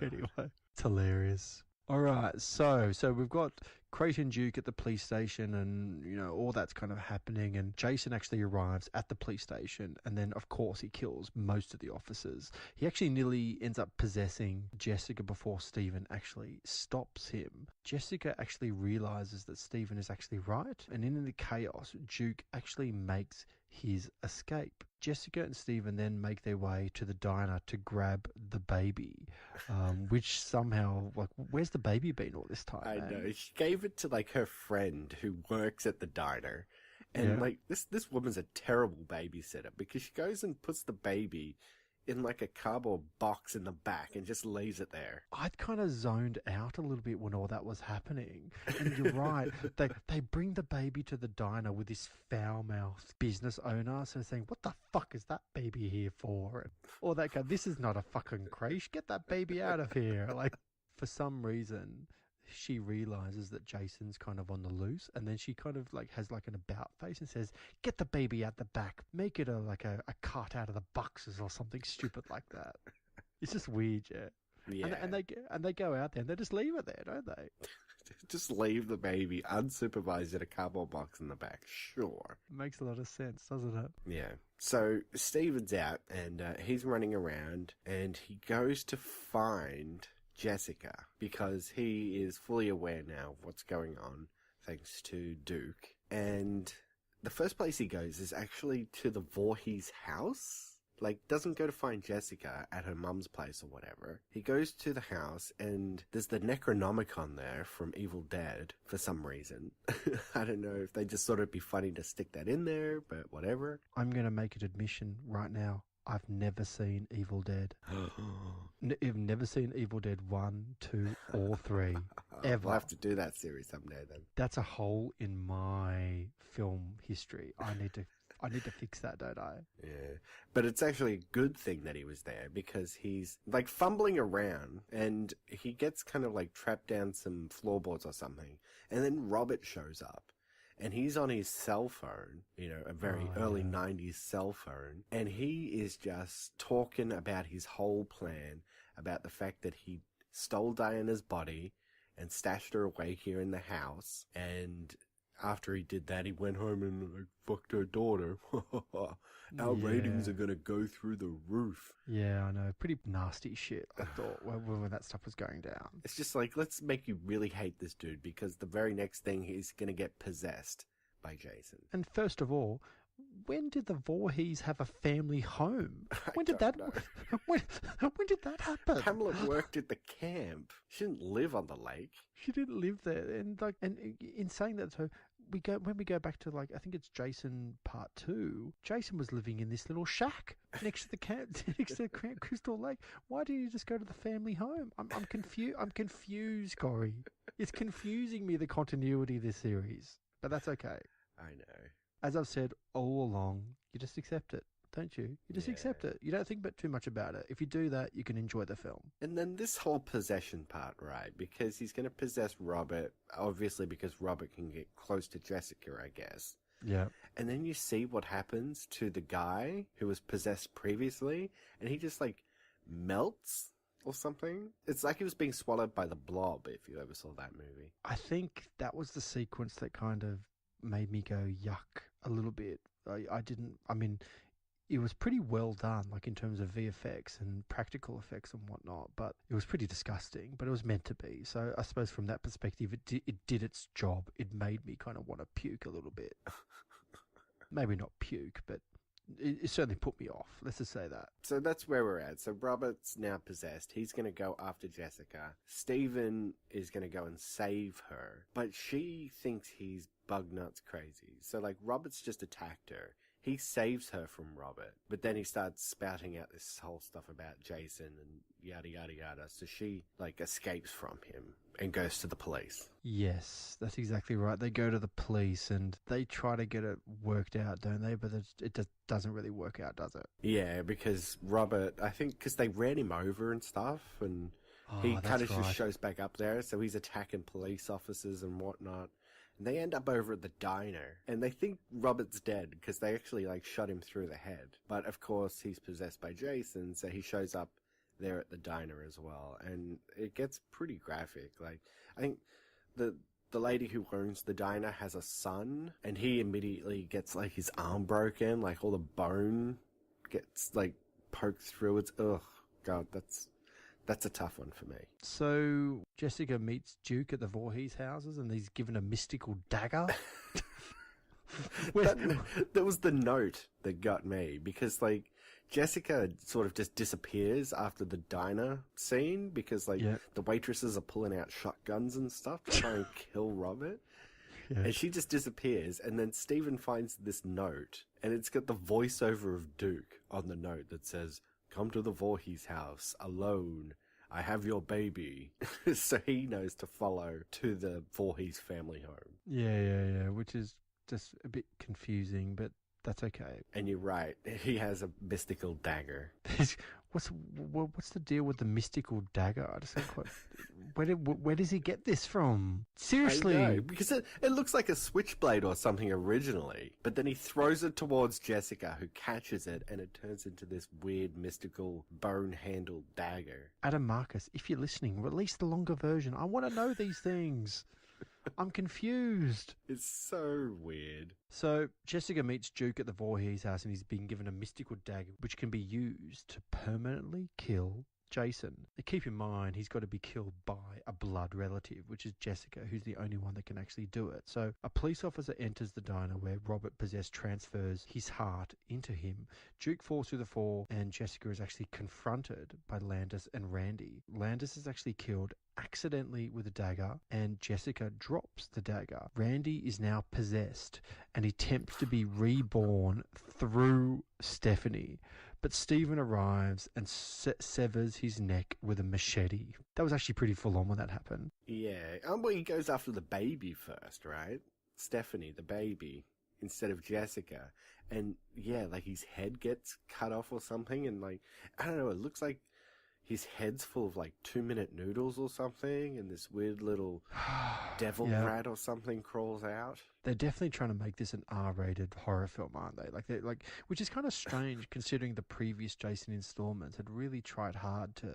Anyway, it's hilarious. All right, so we've got Creighton Duke at the police station and, all that's kind of happening, and Jason actually arrives at the police station, and then, of course, he kills most of the officers. He actually nearly ends up possessing Jessica before Stephen actually stops him. Jessica actually realizes that Stephen is actually right, and in the chaos, Duke actually makes his escape. Jessica and Stephen then make their way to the diner to grab the baby, which somehow, like, where's the baby been all this time? I know. She gave it to, like, her friend who works at the diner. And, like, this woman's a terrible babysitter because she goes and puts the baby in, like, a cardboard box in the back and just leaves it there. I'd kind of zoned out a little bit when all that was happening. And you're right. They bring the baby to the diner with this foul-mouthed business owner. So saying, what the fuck is that baby here for? Or that guy, this is not a fucking creche. Get that baby out of here. Like, for some reason, she realizes that Jason's kind of on the loose, and then she kind of like has like an about face and says, "Get the baby out the back, make it a cart out of the boxes or something stupid like that." It's just weird, yeah. Yeah. And they go out there and they just leave it there, don't they? Just leave the baby unsupervised in a cardboard box in the back. Sure. Makes a lot of sense, doesn't it? Yeah. So Steven's out and he's running around and he goes to find Jessica because he is fully aware now of what's going on thanks to Duke. And the first place he goes is actually to the Voorhees house. Like, doesn't go to find Jessica at her mum's place or whatever. He goes to the house and there's the Necronomicon there from Evil Dead for some reason. I don't know if they just thought it'd be funny to stick that in there, but whatever. I'm going to make an admission right now. I've never seen Evil Dead. I've never seen Evil Dead 1, 2, or 3. Ever. We'll have to do that series someday then. That's a hole in my film history. I need to fix that, don't I? Yeah. But it's actually a good thing that he was there because he's like fumbling around and he gets kind of like trapped down some floorboards or something. And then Robert shows up and he's on his cell phone, a very early 90s cell phone. And he is just talking about his whole plan, about the fact that he stole Diana's body and stashed her away here in the house. And after he did that, he went home and fucked her daughter. Our ratings are going to go through the roof. Yeah, I know. Pretty nasty shit, I thought, when that stuff was going down. It's just like, let's make you really hate this dude because the very next thing he's going to get possessed by Jason. And first of all, when did the Voorhees have a family home? When did that happen? Hamlet worked at the camp. She didn't live on the lake. She didn't live there. And in saying that, so when we go back to I think it's Jason Part 2, Jason was living in this little shack next to the camp, next to the Crystal Lake. Why didn't you just go to the family home? I'm confused. I'm confused, Corey. It's confusing me, the continuity of this series. But that's okay. I know. As I've said all along, you just accept it, don't you? You just accept it. You don't think too much about it. If you do that, you can enjoy the film. And then this whole possession part, right? Because he's going to possess Robert, obviously because Robert can get close to Jessica, I guess. Yeah. And then you see what happens to the guy who was possessed previously, and he just, melts or something. It's like he was being swallowed by the Blob, if you ever saw that movie. I think that was the sequence that kind of made me go yuck a little bit. It was pretty well done, in terms of VFX and practical effects and whatnot, but it was pretty disgusting, but it was meant to be. So I suppose from that perspective, it did its job. It made me kind of want to puke a little bit. Maybe not puke, but it certainly put me off. Let's just say that. So that's where we're at. So Robert's now possessed. He's going to go after Jessica. Stephen is going to go and save her. But she thinks he's bug nuts crazy. So, Robert's just attacked her. He saves her from Robert. But then he starts spouting out this whole stuff about Jason and yada, yada, yada. So she, escapes from him and goes to the police. Yes, that's exactly right. They go to the police and they try to get it worked out, don't they? But it just doesn't really work out, does it? Yeah, because Robert, I think, because they ran him over and stuff, and he kind of just shows back up there, so he's attacking police officers and whatnot. And they end up over at the diner, and they think Robert's dead because they actually shot him through the head. But of course, he's possessed by Jason, so he shows up there at the diner as well, and it gets pretty graphic. I think the lady who owns the diner has a son, and he immediately gets his arm broken, all the bone gets poked through. It's God, that's a tough one for me. So Jessica meets Duke at the Voorhees houses, and he's given a mystical dagger. That was the note that got me, because Jessica sort of just disappears after the diner scene because the waitresses are pulling out shotguns and stuff to try and kill Robert. Yeah. And she just disappears, and then Stephen finds this note, and it's got the voiceover of Duke on the note that says, "Come to the Voorhees house alone. I have your baby." So he knows to follow to the Voorhees family home. Yeah, which is just a bit confusing, but that's okay. And you're right, he has a mystical dagger. What's the deal with the mystical dagger? I just don't quite... Where does he get this from? Seriously? I know, because it looks like a switchblade or something originally, but then he throws it towards Jessica, who catches it, and it turns into this weird, mystical, bone-handled dagger. Adam Marcus, if you're listening, release the longer version. I want to know these things. I'm confused. It's so weird. So Jessica meets Duke at the Voorhees house, and he's been given a mystical dagger which can be used to permanently kill Jason. Keep in mind, he's got to be killed by a blood relative, which is Jessica, who's the only one that can actually do it. So a police officer enters the diner where Robert Possessed transfers his heart into him. Duke falls through the fall, and Jessica is actually confronted by Landis and Randy. Landis is actually killed accidentally with a dagger, and Jessica drops the dagger. Randy is now possessed and he attempts to be reborn through Stephanie, but Stephen arrives and severs his neck with a machete. That was actually pretty full on when that happened. Yeah, well, he goes after the baby first, right? Stephanie, the baby, instead of Jessica. And yeah, like his head gets cut off or something, and like, I don't know, it looks like his head's full of like 2-minute noodles or something, and this weird little devil rat or something crawls out. They're definitely trying to make this an R-rated horror film, aren't they? Like, which is kind of strange considering the previous Jason installments had really tried hard to,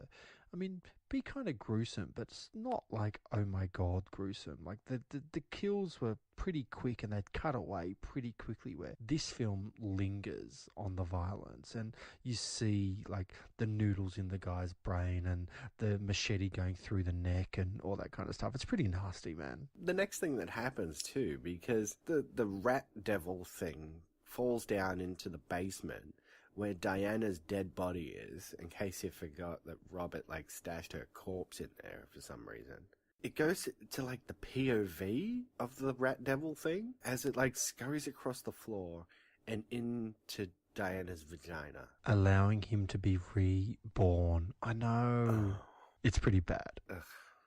I mean, be kind of gruesome, but it's not like, oh my god, gruesome. Like the kills were pretty quick and they'd cut away pretty quickly, where this film lingers on the violence, and you see like the noodles in the guy's brain and the machete going through the neck and all that kind of stuff. It's pretty nasty, man. The next thing that happens too, because the rat devil thing falls down into the basement where Diana's dead body is, in case you forgot that Robert like stashed her corpse in there for some reason. It goes to like the POV of the rat devil thing as it like scurries across the floor and into Diana's vagina, allowing him to be reborn. I know. It's pretty bad. Ugh.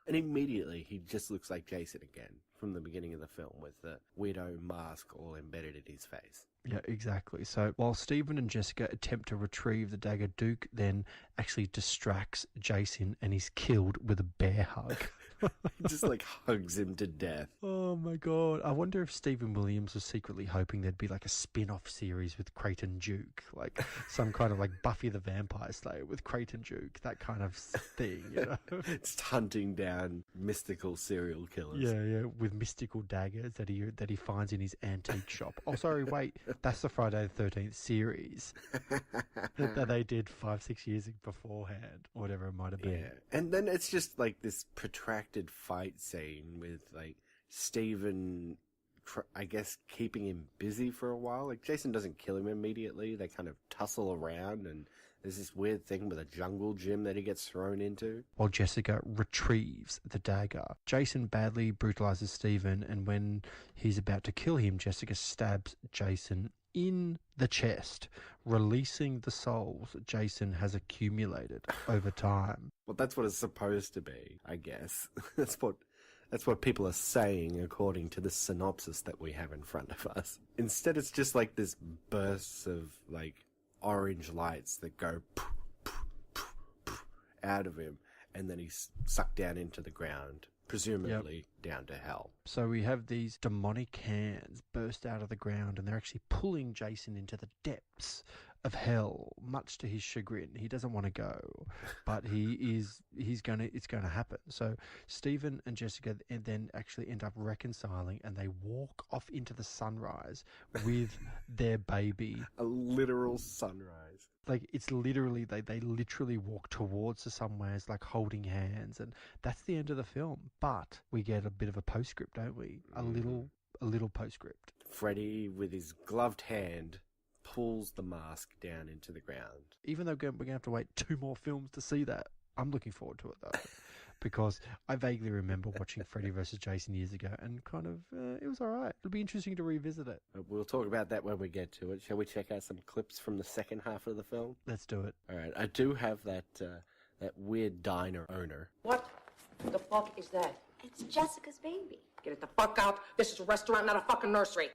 And immediately he just looks like Jason again from the beginning of the film, with the weirdo mask all embedded in his face. Yeah, exactly. So while Stephen and Jessica attempt to retrieve the dagger, Duke then actually distracts Jason and he's killed with a bear hug. He just like hugs him to death. Oh my god. I wonder if Stephen Williams was secretly hoping there'd be like a spin-off series with Creighton Duke, like some kind of like Buffy the Vampire Slayer with Creighton Duke, that kind of thing, you know? It's hunting down mystical serial killers. Yeah, with mystical daggers that he finds in his antique shop. Oh, sorry, wait. That's the Friday the 13th series that they did 5-6 years beforehand, or whatever it might have been. Yeah, and then it's just like this protracted fight scene with like Stephen, I guess, keeping him busy for a while. Like Jason doesn't kill him immediately. They kind of tussle around, and there's this weird thing with a jungle gym that he gets thrown into. While Jessica retrieves the dagger, Jason badly brutalizes Stephen, and when he's about to kill him, Jessica stabs Jason in the chest, releasing the souls Jason has accumulated over time. Well, that's what it's supposed to be, I guess. That's what people are saying according to the synopsis that we have in front of us. Instead, it's just like this bursts of like orange lights that go poof, poof, poof, poof, out of him, and then he's sucked down into the ground, presumably down to hell. So we have these demonic hands burst out of the ground, and they're actually pulling Jason into the depths of hell, much to his chagrin. He doesn't want to go, but it's going to happen. So Stephen and Jessica then actually end up reconciling, and they walk off into the sunrise with their baby. A literal sunrise. Like, it's literally, they literally walk towards the sunrise, like holding hands, and that's the end of the film. But we get a bit of a postscript, don't we? A little postscript. Freddy, with his gloved hand, pulls the mask down into the ground. Even though we're going to have to wait 2 more films to see that, I'm looking forward to it though. Because I vaguely remember watching Freddy vs. Jason years ago, and kind of, it was alright. It'll be interesting to revisit it. We'll talk about that when we get to it. Shall we check out some clips from the second half of the film? Let's do it. Alright, I do have that weird diner owner. What the fuck is that? It's Jessica's baby. Get it the fuck out. This is a restaurant, not a fucking nursery.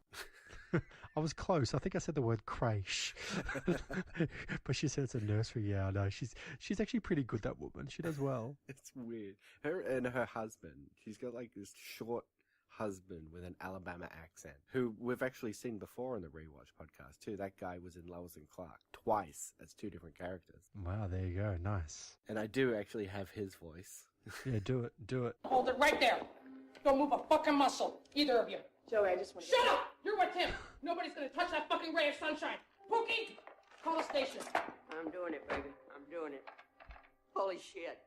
I was close. I think I said the word creche. But she said it's a nursery. Yeah, I know. She's actually pretty good, that woman. She does well. It's weird. Her and her husband. She's got like this short husband with an Alabama accent, who we've actually seen before on the Rewatch podcast too. That guy was in Lois and Clark twice as two different characters. Wow, there you go. Nice. And I do actually have his voice. Yeah, do it. Do it. Hold it right there. Don't move a fucking muscle, either of you. Joey, I just want to... Shut up! You're with him! Nobody's gonna touch that fucking ray of sunshine. Pookie! Call the station. I'm doing it, baby. I'm doing it. Holy shit.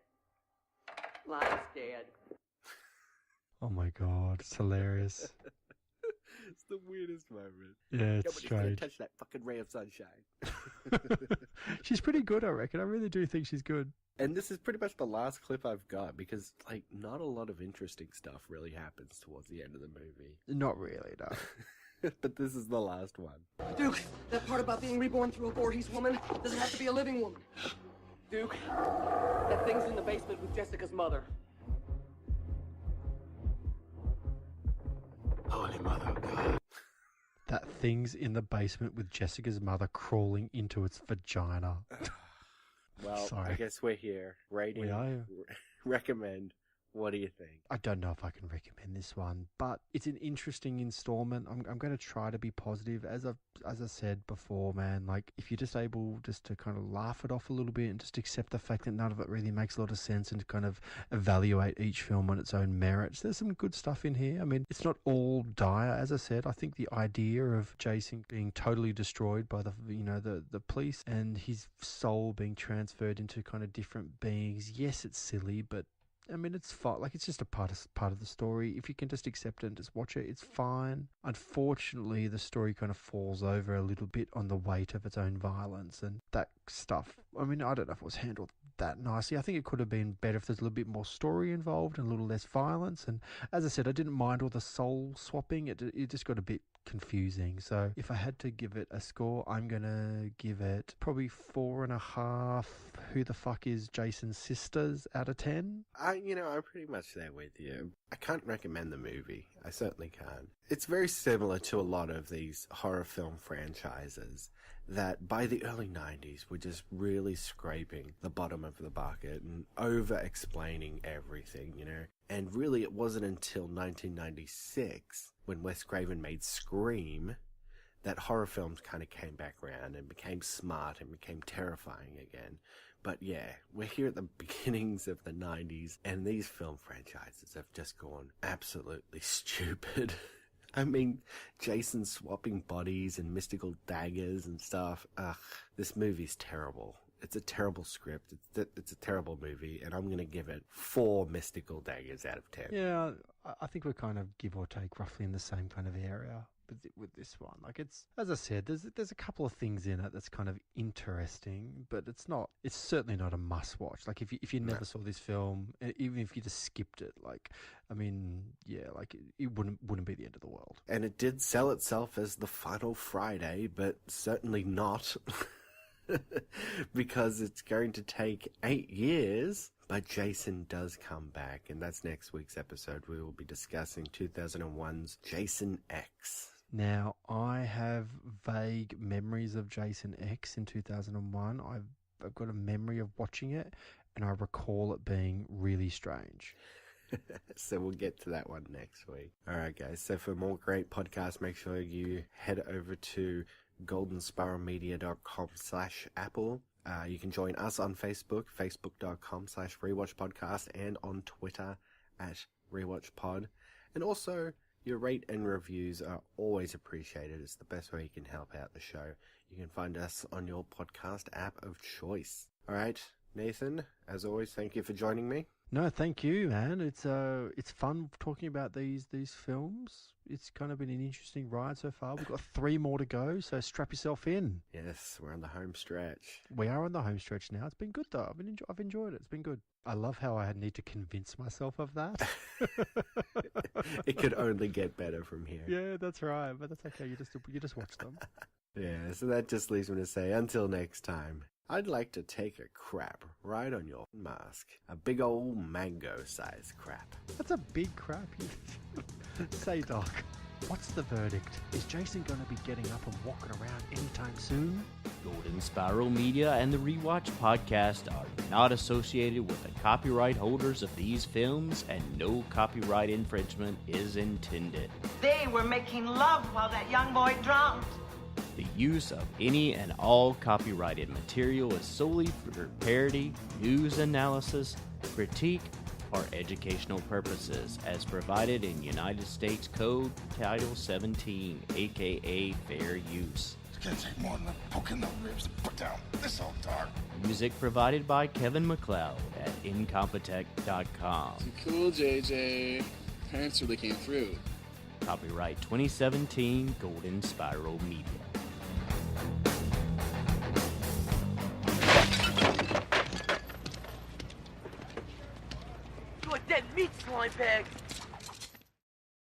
Lion's dead. Oh my god, it's hilarious. It's the weirdest moment. Yeah, it's Nobody's strange. gonna touch that fucking ray of sunshine. She's pretty good, I reckon. I really do think she's good. And this is pretty much the last clip I've got because, like, not a lot of interesting stuff really happens towards the end of the movie. Not really, no. But this is the last one. Duke, that part about being reborn through a Voorhees woman doesn't have to be a living woman. Duke, that thing's in the basement with Jessica's mother. Holy Mother of God. That thing's in the basement with Jessica's mother crawling into its vagina. Well, Sorry. I guess we're here. Rating, We are. recommend. What do you think? I don't know if I can recommend this one, but it's an interesting installment. I'm going to try to be positive. As I said before, man, like if you're just able just to kind of laugh it off a little bit and just accept the fact that none of it really makes a lot of sense and to kind of evaluate each film on its own merits, there's some good stuff in here. I mean, it's not all dire. As I said, I think the idea of Jason being totally destroyed by the police and his soul being transferred into kind of different beings, yes, it's silly, but I mean, it's fine. Like, it's just a part of the story. If you can just accept it and just watch it, it's fine. Unfortunately, the story kind of falls over a little bit on the weight of its own violence and that stuff. I mean, I don't know if it was handled that nicely. I think it could have been better if there's a little bit more story involved and a little less violence. And as I said, I didn't mind all the soul swapping. It just got a bit confusing. So if I had to give it a score, I'm gonna give it probably 4.5 who the fuck is Jason's sisters out of 10. I'm pretty much there with you. I can't recommend the movie. I certainly can't. It's very similar to a lot of these horror film franchises that by the early 90s were just really scraping the bottom of the bucket and over-explaining everything, And really it wasn't until 1996 when Wes Craven made Scream that horror films kind of came back around and became smart and became terrifying again. But yeah, we're here at the beginnings of the 90s and these film franchises have just gone absolutely stupid. I mean, Jason swapping bodies and mystical daggers and stuff. Ugh, this movie's terrible. It's a terrible script. It's a terrible movie, and I'm going to give it 4 mystical daggers out of 10. Yeah, I think we're kind of give or take roughly in the same kind of area with this one. Like, it's, as I said, there's a couple of things in it that's kind of interesting, but it's certainly not a must watch. Like, if you never saw this film, even if you just skipped it, like, I mean, yeah, like it wouldn't be the end of the world. And it did sell itself as the final Friday, but certainly not. Because it's going to take 8 years, but Jason does come back, and that's next week's episode. We will be discussing 2001's Jason X. Now, I have vague memories of Jason X in 2001. I've got a memory of watching it, and I recall it being really strange. So we'll get to that one next week. All right, guys. So for more great podcasts, make sure you head over to goldensparrowmedia.com/Apple. You can join us on Facebook, facebook.com/rewatchpodcast, and on Twitter @rewatchpod. And also, your rate and reviews are always appreciated. It's the best way you can help out the show. You can find us on your podcast app of choice. All right, Nathan, as always, thank you for joining me. No, thank you, man. It's fun talking about these films. It's kind of been an interesting ride so far. We've got 3 more to go, so strap yourself in. Yes, we're on the home stretch. We are on the home stretch now. It's been good though. I've enjoyed it. It's been good. I love how I need to convince myself of that. It could only get better from here. Yeah, that's right. But that's okay. You just watch them. Yeah, so that just leaves me to say, until next time, I'd like to take a crap right on your mask. A big old mango-sized crap. That's a big crap. Say, Doc. What's the verdict? Is Jason going to be getting up and walking around anytime soon? Golden Spiral Media and the Rewatch podcast are not associated with the copyright holders of these films, and no copyright infringement is intended. They were making love while that young boy drowned. The use of any and all copyrighted material is solely for parody, news analysis, critique, or educational purposes, as provided in United States Code Title 17, aka Fair Use. It's gonna take more than a poke in the ribs to put down this old dog. Music provided by Kevin MacLeod at Incompetech.com. Cool, JJ. Parents really came through. Copyright 2017, Golden Spiral Media. You a dead meat, slime bag.